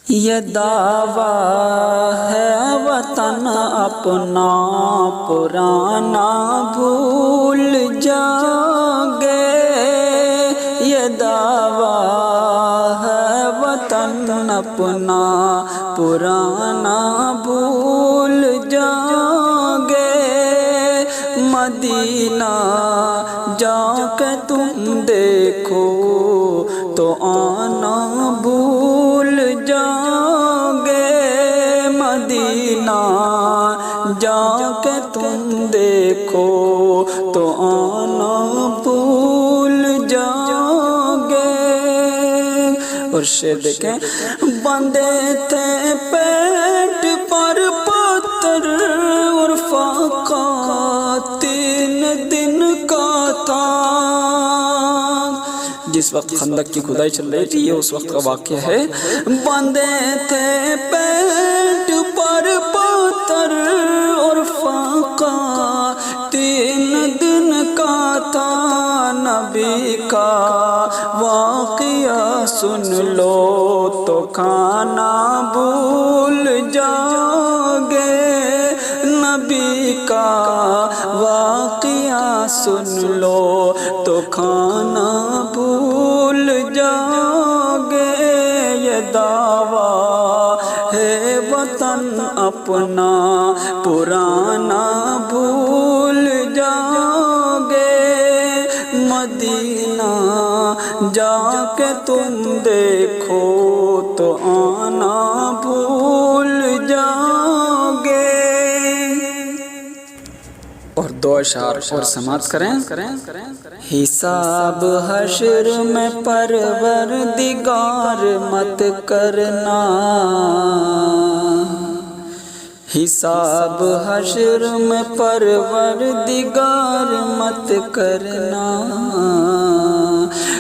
یہ دعویٰ ہے وطن اپنا پرانا بھول جاؤ گے، یہ دعویٰ ہے وطن اپنا پرانا بھول جاؤ گے، مدینہ جا کے تم دیکھو تو آنا بھول جاؤ گے، مدینہ جا کے تم دیکھو تو آنا بھول جاؤ گے۔ اور شعر دیکھیں، بندے تھے پیٹ پر پتھر اور فاقہ 3 دن کا تھا۔ جس وقت خندق کی کھدائی چل رہی تھی، یہ اس وقت کا واقعہ ہے۔ بندے تھے پیٹ پر پتھر اور فاقہ 3 دن کا تھا، نبی کا واقعہ سن لو تو کھانا بھول جاؤ گے، نبی کا واقعہ سن لو تو کھانا بھول جاؤ گے، یہ دعویٰ ہے وطن اپنا پرانا بھول جاؤ گے، مدینہ جا کے تم دیکھو تو آنا بھول جاؤ گے۔ اور 2 اشعار اور سماعت کریں۔ حساب حشر میں پروردگار مت کرنا، حساب حشر میں پروردگار مت کرنا،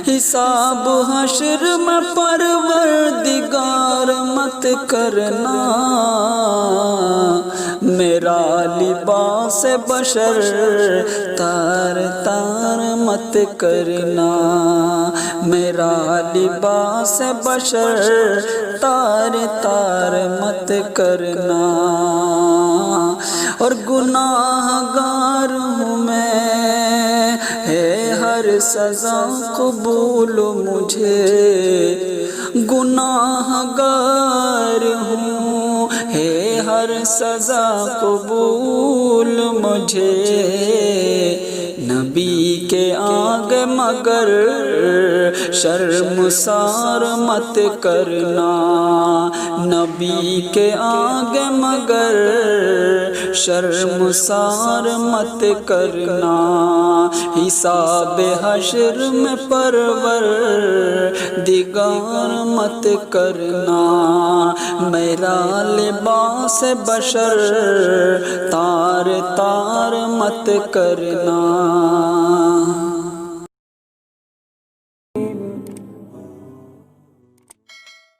حساب حشر میں پروردگار مت کرنا، میرا لباس بشر تار تار مت کرنا، میرا لباس بشر تار تار مت کرنا، اور گناہ گار ہوں میں، ہے ہر سزا قبول مجھے، گناہ گار ہوں ہے ہر سزا قبول مجھے، نبی کے آگے مگر شرمسار مت کرنا، نبی کے آگے مگر شرمسار مت کرنا، حساب حشر میں پروردگار مت کرنا، میرا لباس بشر تار تار مت کرنا۔